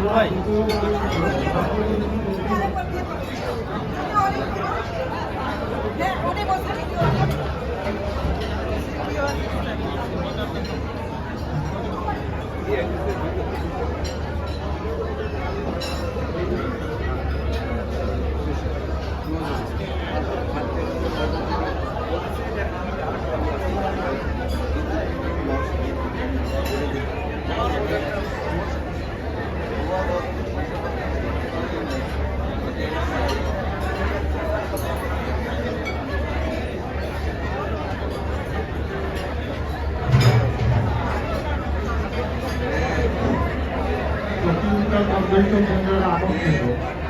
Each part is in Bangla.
ভাই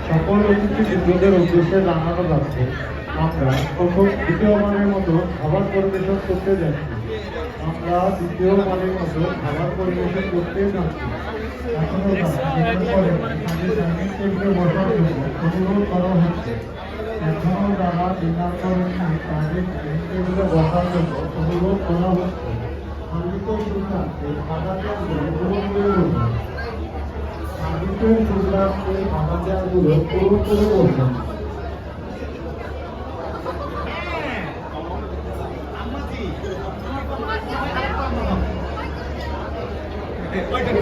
সকল অতিথিবৃন্দদের উদ্দেশ্যে জানানো যাচ্ছে আমরা প্রথম দ্বিতীয়বারের মতো খাবার পরিবেশন করতে যাচ্ছি। খাবার পরিবেশন করতে যাচ্ছি। এখনো বসার জন্য অনুরোধ করা হচ্ছে। এখনো যারা ডিনার করেননি তাদের টেবিলে বসার জন্য অনুরোধ করা হচ্ছে। সার্ভিসের সুবিধার্থে খাবার দেওয়াগুলো পূরণ করে বলছেন। কয়টা